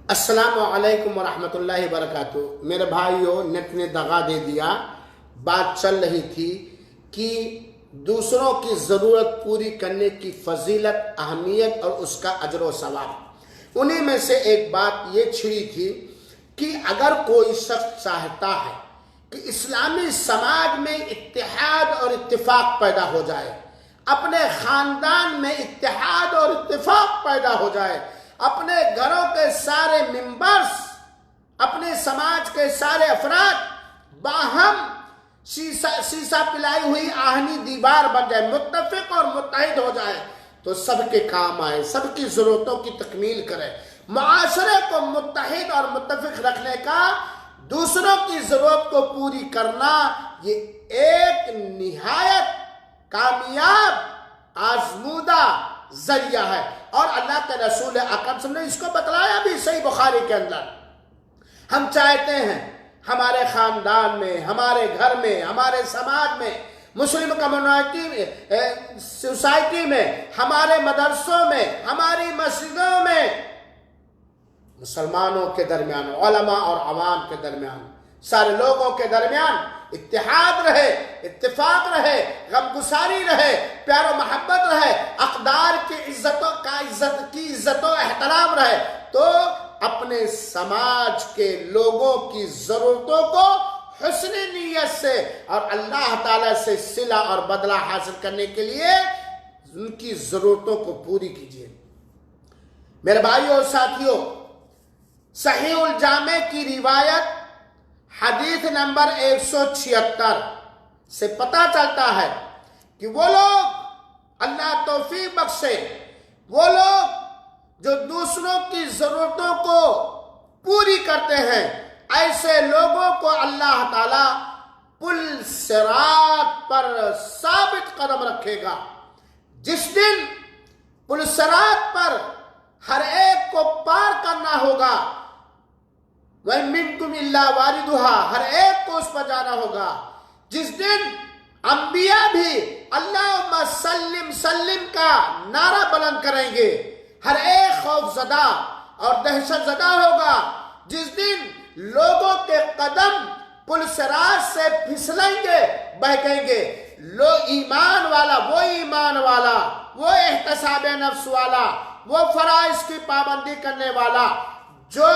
السلام علیکم ورحمۃ اللہ وبرکاتہ۔ میرے بھائیوں، نیٹ نے دغا دے دیا۔ بات چل رہی تھی کہ دوسروں کی ضرورت پوری کرنے کی فضیلت، اہمیت اور اس کا اجر و ثواب۔ انہی میں سے ایک بات یہ چھڑی تھی کہ اگر کوئی شخص چاہتا ہے کہ اسلامی سماج میں اتحاد اور اتفاق پیدا ہو جائے، اپنے خاندان میں اتحاد اور اتفاق پیدا ہو جائے، اپنے گھروں کے سارے ممبرز، اپنے سماج کے سارے افراد باہم سیسا پلائی ہوئی آہنی دیوار بن جائے، متفق اور متحد ہو جائے تو سب کے کام آئے، سب کی ضرورتوں کی تکمیل کرے۔ معاشرے کو متحد اور متفق رکھنے کا، دوسروں کی ضرورت کو پوری کرنا، یہ ایک نہایت کامیاب آزمودہ ذریعہ ہے، اور اللہ کے رسول اکرم صلی اللہ علیہ وسلم نے اس کو بتلایا بھی صحیح بخاری کے اندر۔ ہم چاہتے ہیں ہمارے خاندان میں، ہمارے گھر میں، ہمارے سماج میں، مسلم کمیونٹی میں، سوسائٹی میں، ہمارے مدرسوں میں، ہماری مسجدوں میں، مسلمانوں کے درمیان، علماء اور عوام کے درمیان، سارے لوگوں کے درمیان اتحاد رہے، اتفاق رہے، غمگساری رہے، پیار و محبت رہے، اقدار کی عزت و احترام رہے، تو اپنے سماج کے لوگوں کی ضرورتوں کو حسن نیت سے اور اللہ تعالیٰ سے صلہ اور بدلہ حاصل کرنے کے لیے ان کی ضرورتوں کو پوری کیجیے۔ میرے بھائیوں اور ساتھیوں، صحیح الجامع کی روایت حدیث نمبر 176 سے پتہ چلتا ہے کہ وہ لوگ، اللہ توفیق بخشے، وہ لوگ جو دوسروں کی ضرورتوں کو پوری کرتے ہیں، ایسے لوگوں کو اللہ تعالیٰ پل صراط پر ثابت قدم رکھے گا۔ جس دن پل صراط پر ہر ایک کو پار کرنا ہوگا، وَإِن مِّنكُمْ إِلَّا وَارِدُهَا، ہر ایک کو اس پر جانا ہوگا، جس دن انبیاء بھی اللہم سلم سلم کا نعرہ بلند کریں گے، ہر ایک خوف زدہ اور دہشت زدہ ہوگا، جس دن لوگوں کے قدم پل صراط سے پھسلیں گے، بہکیں گے۔ ایمان والا، وہ ایمان والا، وہ احتساب نفس والا، وہ فرائض کی پابندی کرنے والا جو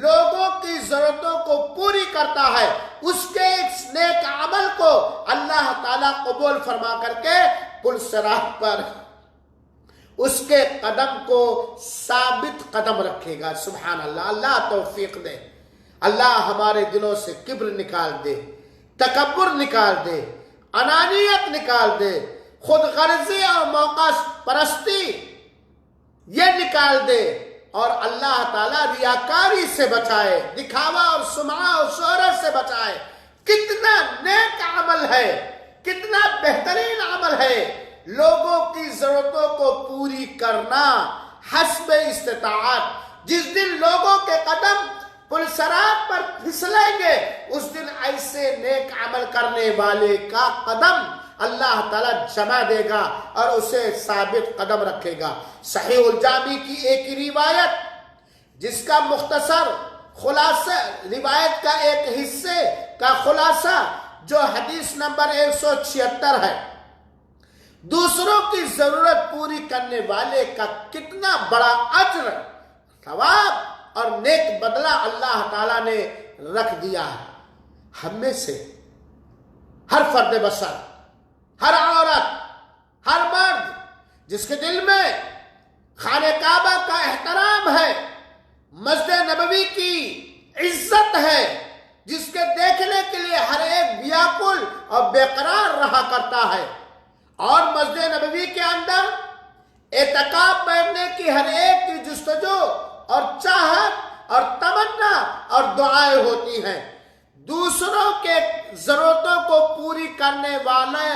لوگوں کی ضرورتوں کو پوری کرتا ہے، اس کے اس نیک عمل کو اللہ تعالیٰ قبول فرما کر کے پل صراط پر اس کے قدم کو ثابت قدم رکھے گا۔ سبحان اللہ، اللہ توفیق دے، اللہ ہمارے دلوں سے کبر نکال دے، تکبر نکال دے، انانیت نکال دے، خود غرضی اور موقع پرستی یہ نکال دے، اور اللہ تعالیٰ ریاکاری سے بچائے، دکھاوا اور سمعہ اور شہرت سے بچائے۔ کتنا نیک عمل ہے، کتنا بہترین عمل ہے لوگوں کی ضرورتوں کو پوری کرنا حسب استطاعت۔ جس دن لوگوں کے قدم پل صراط پر پھسلیں گے، اس دن ایسے نیک عمل کرنے والے کا قدم اللہ تعالیٰ جمع دے گا اور اسے ثابت قدم رکھے گا۔ صحیح الجامع کی ایک روایت جس کا مختصر خلاصہ، روایت کا ایک حصے کا خلاصہ جو حدیث نمبر 176 ہے، دوسروں کی ضرورت پوری کرنے والے کا کتنا بڑا اجر، ثواب اور نیک بدلہ اللہ تعالیٰ نے رکھ دیا ہے۔ ہم میں سے ہر فرد بشر، ہر عورت، ہر مرد جس کے دل میں خانہ کعبہ کا احترام ہے، مسجد نبوی کی عزت ہے، جس کے دیکھنے کے لیے ہر ایک بیاکل اور بے قرار رہا کرتا ہے، اور مسجد نبوی کے اندر اعتکاف بیٹھنے کی ہر ایک کی جستجو اور چاہت اور تمنا اور دعائیں ہوتی ہیں، دوسروں کے ضرورتوں کو پوری کرنے والے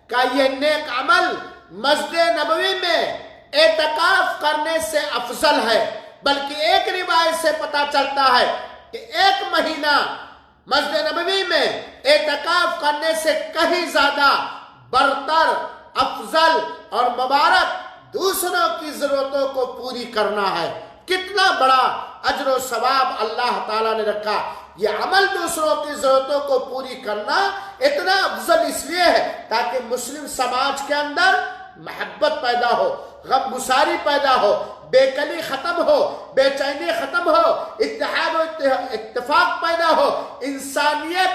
کا یہ نیک عمل مسجد نبوی میں اعتکاف کرنے سے افضل ہے۔ بلکہ ایک روایت سے پتہ چلتا ہے کہ ایک مہینہ مسجد نبوی میں اعتکاف کرنے سے کہیں زیادہ برتر، افضل اور مبارک دوسروں کی ضرورتوں کو پوری کرنا ہے۔ کتنا بڑا اجر و ثواب اللہ تعالیٰ نے رکھا۔ یہ عمل دوسروں کی ضرورتوں کو پوری کرنا اتنا افضل اس لیے ہے تاکہ مسلم سماج کے اندر محبت پیدا ہو، غم گساری پیدا ہو، بے کلی ختم ہو، بے چینی ختم ہو، اتحاد و اتفاق پیدا ہو، انسانیت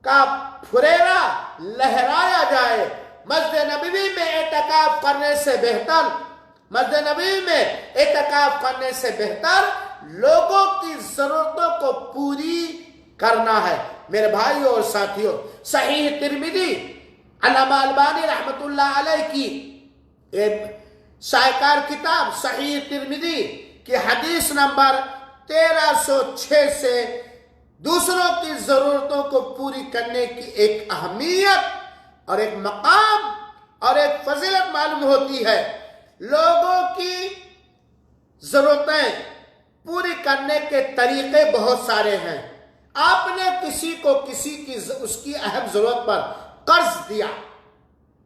کا پھریرا لہرایا جائے۔ مسجد نبوی میں اعتکاف کرنے سے بہتر، مسجد نبوی میں اعتکاف کرنے سے بہتر لوگوں کی ضرورتوں کو پوری کرنا ہے۔ میرے بھائیوں اور ساتھیوں، صحیح ترمذی، علامہ البانی رحمت اللہ علیہ کی شائقار کتاب صحیح ترمذی کی حدیث نمبر 1306 سے دوسروں کی ضرورتوں کو پوری کرنے کی ایک اہمیت اور ایک مقام اور ایک فضیلت معلوم ہوتی ہے۔ لوگوں کی ضرورتیں پوری کرنے کے طریقے بہت سارے ہیں۔ آپ نے کسی کو اس کی اہم ضرورت پر قرض دیا،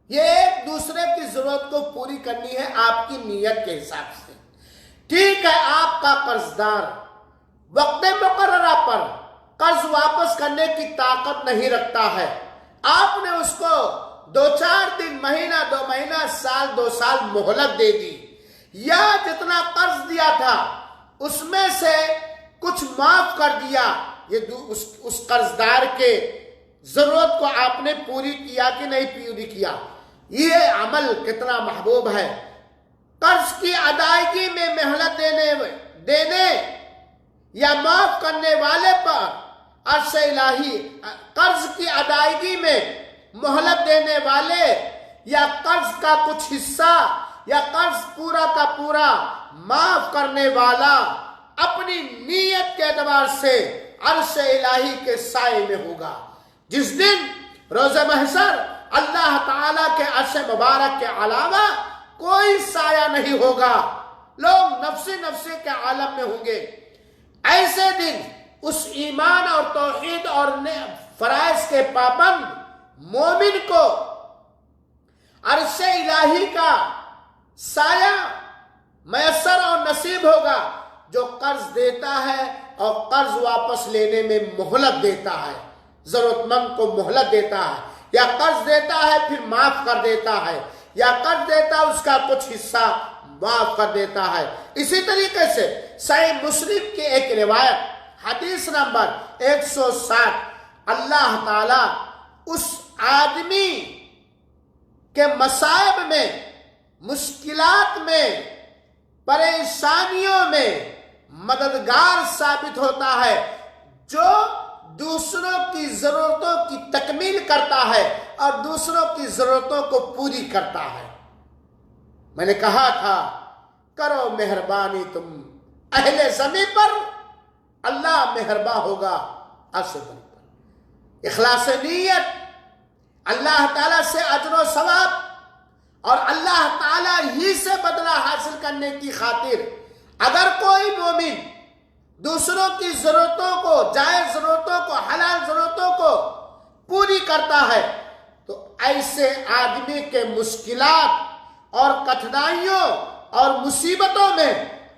یہ ایک دوسرے کی ضرورت کو پوری کرنی ہے آپ کی نیت کے حساب سے۔ ٹھیک ہے، آپ کا قرض دار وقت مقررہ پر قرض واپس کرنے کی طاقت نہیں رکھتا ہے، آپ نے اس کو 2-4 دن، مہینہ 2 مہینہ، سال 2 سال مہلت دے دی، یا جتنا قرض دیا تھا اس میں سے کچھ معاف کر دیا، یہ اس قرض دار کے ضرورت کو آپ نے پوری کیا کہ نہیں پوری کیا؟ یہ عمل کتنا محبوب ہے۔ قرض کی ادائیگی میں مہلت دینے یا معاف کرنے والے پر عرش الہی، قرض کی ادائیگی میں مہلت دینے والے یا قرض کا کچھ حصہ یا قرض پورا کا پورا معاف کرنے والا اپنی نیت کے اعتبار سے عرش الہی کے سائے میں ہوگا۔ جس دن روز محشر اللہ تعالیٰ کے عرش مبارک کے علاوہ کوئی سایہ نہیں ہوگا، لوگ نفسی نفسی کے عالم میں ہوں گے۔ ایسے دن اس ایمان اور توحید اور فرائض کے پابند مومن کو عرش الہی کا سایہ میسر اور نصیب ہوگا، جو قرض دیتا ہے اور قرض واپس لینے میں مہلت دیتا ہے، ضرورت مند کو مہلت دیتا ہے، یا قرض دیتا ہے پھر معاف کر دیتا ہے، یا قرض دیتا ہے اس کا کچھ حصہ معاف کر دیتا ہے۔ اسی طریقے سے صحیح مسلم کی ایک روایت حدیث نمبر 160، اللہ تعالیٰ اس آدمی کے مصائب میں، مشکلات میں، پریشانیوں میں مددگار ثابت ہوتا ہے جو دوسروں کی ضرورتوں کی تکمیل کرتا ہے اور دوسروں کی ضرورتوں کو پوری کرتا ہے۔ میں نے کہا تھا، کرو مہربانی تم اہل زمین پر، اللہ مہربان ہوگا عرش پر۔ اخلاص نیت، اللہ تعالیٰ سے اجر و ثواب اور اللہ تعالیٰ ہی سے بدلہ حاصل کرنے کی خاطر اگر کوئی مومن دوسروں کی ضرورتوں کو، جائز ضرورتوں کو، حلال ضرورتوں کو پوری کرتا ہے تو ایسے آدمی کے مشکلات اور کٹھنائیوں اور مصیبتوں میں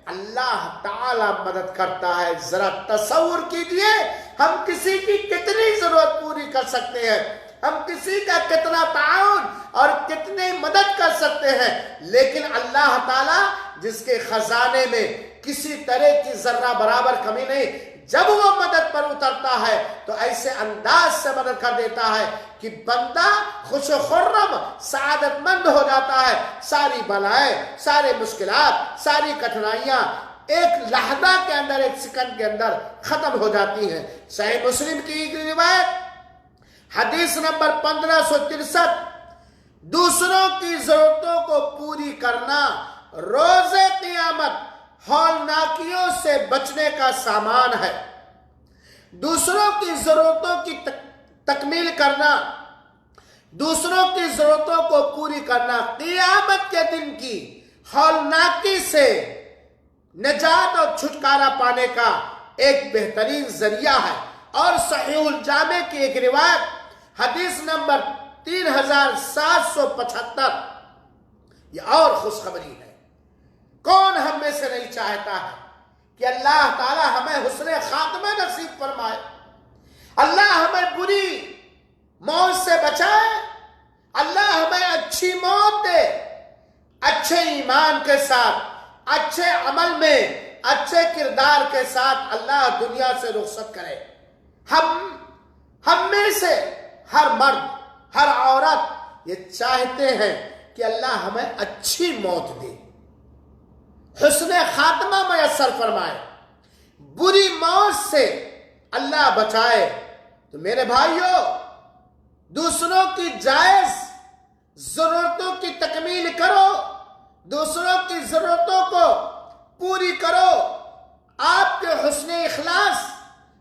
اللہ تعالیٰ مدد کرتا ہے۔ ذرا تصور کیجئے، ہم کسی کی کتنی ضرورت پوری کر سکتے ہیں، ہم کسی کا کتنا تعاون اور کتنی مدد کر سکتے ہیں، لیکن اللہ تعالیٰ جس کے خزانے میں کسی طرح کی ذرہ برابر کمی نہیں، جب وہ مدد پر اترتا ہے تو ایسے انداز سے مدد کر دیتا ہے کہ بندہ خوش و خرم، سعادت مند ہو جاتا ہے۔ ساری بلائیں، سارے مشکلات، ساری کٹھنائیاں ایک لحظہ کے اندر، ایک سیکنڈ کے اندر ختم ہو جاتی ہیں۔ صحیح مسلم کی ایک روایت حدیث نمبر 1563، دوسروں کی ضرورتوں کو پوری کرنا روز قیامت ہولناکیوں سے بچنے کا سامان ہے۔ دوسروں کی ضرورتوں کی تکمیل کرنا، دوسروں کی ضرورتوں کو پوری کرنا قیامت کے دن کی ہولناکی سے نجات اور چھٹکارا پانے کا ایک بہترین ذریعہ ہے۔ اور صحیح الجامع کی ایک روایت حدیث نمبر 3775، یہ اور خوشخبری ہے۔ کون ہم میں سے نہیں چاہتا ہے کہ اللہ تعالی ہمیں حسن خاتمہ نصیب فرمائے، اللہ ہمیں بری موت سے بچائے، اللہ ہمیں اچھی موت دے، اچھے ایمان کے ساتھ، اچھے عمل میں، اچھے کردار کے ساتھ اللہ دنیا سے رخصت کرے۔ ہم میں سے ہر مرد، ہر عورت یہ چاہتے ہیں کہ اللہ ہمیں اچھی موت دے، حسن خاتمہ میسر فرمائے، بری موت سے اللہ بچائے۔ تو میرے بھائیوں، دوسروں کی جائز ضرورتوں کی تکمیل کرو، دوسروں کی ضرورتوں کو پوری کرو۔ آپ کے حسن اخلاص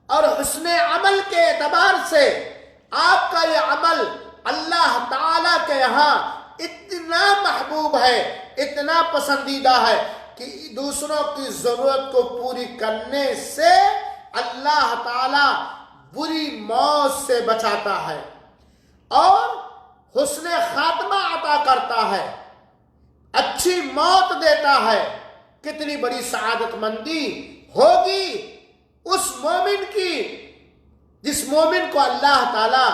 اور حسن عمل کے اعتبار سے آپ کا یہ عمل اللہ تعالیٰ کے یہاں اتنا محبوب ہے، اتنا پسندیدہ ہے کہ دوسروں کی ضرورت کو پوری کرنے سے اللہ تعالیٰ بری موت سے بچاتا ہے اور حسن خاتمہ عطا کرتا ہے، اچھی موت دیتا ہے۔ کتنی بڑی سعادت مندی ہوگی اس مومن کی جس مومن کو اللہ تعالیٰ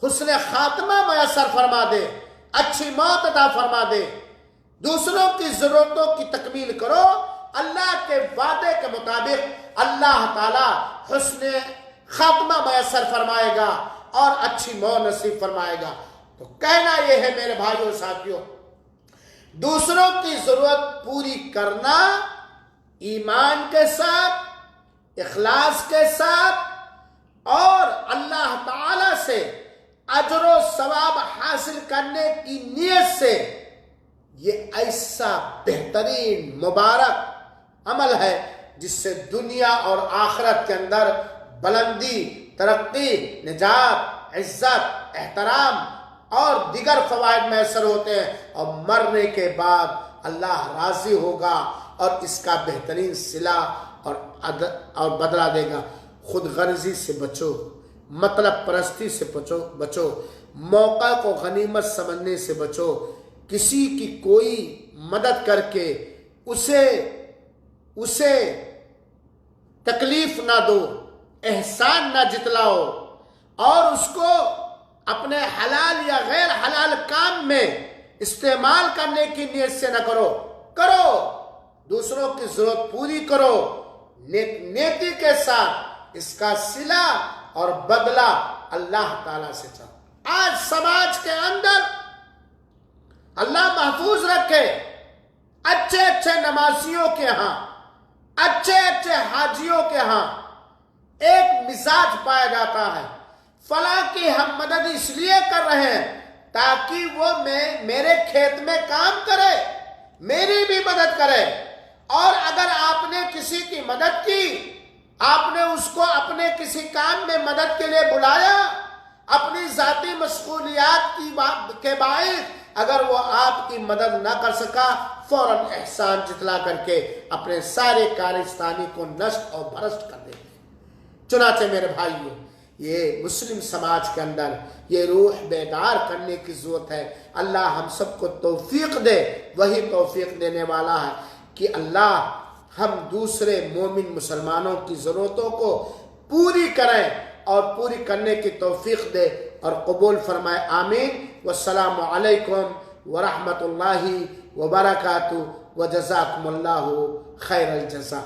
حسن خاتمہ میسر فرما دے، اچھی موت عطا فرما دے۔ دوسروں کی ضرورتوں کی تکمیل کرو، اللہ کے وعدے کے مطابق اللہ تعالیٰ حسن خاتمہ میسر فرمائے گا اور اچھی موت نصیب فرمائے گا۔ تو کہنا یہ ہے میرے بھائیوں ساتھیوں، دوسروں کی ضرورت پوری کرنا ایمان کے ساتھ، اخلاص کے ساتھ اور اللہ تعالی سے اجر و ثواب حاصل کرنے کی نیت سے، یہ ایسا بہترین مبارک عمل ہے جس سے دنیا اور آخرت کے اندر بلندی، ترقی، نجات، عزت، احترام اور دیگر فوائد میسر ہوتے ہیں، اور مرنے کے بعد اللہ راضی ہوگا اور اس کا بہترین صلہ اور بدلہ دے گا۔ خود غرضی سے بچو، مطلب پرستی سے بچو، موقع کو غنیمت سمجھنے سے بچو، کسی کی کوئی مدد کر کے اسے تکلیف نہ دو، احسان نہ جتلاؤ، اور اس کو اپنے حلال یا غیر حلال کام میں استعمال کرنے کی نیت سے نہ کرو۔ دوسروں کی ضرورت پوری کرو، نیکی کے ساتھ اس کا صلہ اور بدلہ اللہ تعالیٰ سے چاہو۔ آج سماج کے اندر اللہ محفوظ رکھے، اچھے اچھے نمازیوں کے ہاں، اچھے اچھے حاجیوں کے ہاں ایک مزاج پایا جاتا ہے، فلاں کی ہم مدد اس لیے کر رہے ہیں تاکہ وہ میرے کھیت میں کام کرے، میری بھی مدد کرے۔ اور اگر آپ نے کسی کی مدد کی، آپ نے اس کو اپنے کسی کام میں مدد کے لیے بلایا، اپنی ذاتی مشغولیات کے باعث اگر وہ آپ کی مدد نہ کر سکا، فوراً احسان جتلا کر کے اپنے سارے کارستانی کو نشٹ اور بھرشٹ کر دیتے۔ چنانچہ میرے بھائیوں، یہ مسلم سماج کے اندر یہ روح بیدار کرنے کی ضرورت ہے۔ اللہ ہم سب کو توفیق دے، وہی توفیق دینے والا ہے کہ اللہ ہم دوسرے مومن مسلمانوں کی ضرورتوں کو پوری کریں اور پوری کرنے کی توفیق دے اور قبول فرمائے۔ آمین۔ والسلام علیکم ورحمۃ اللہ وبرکاتہ، وجزاکم اللہ خیر الجزا۔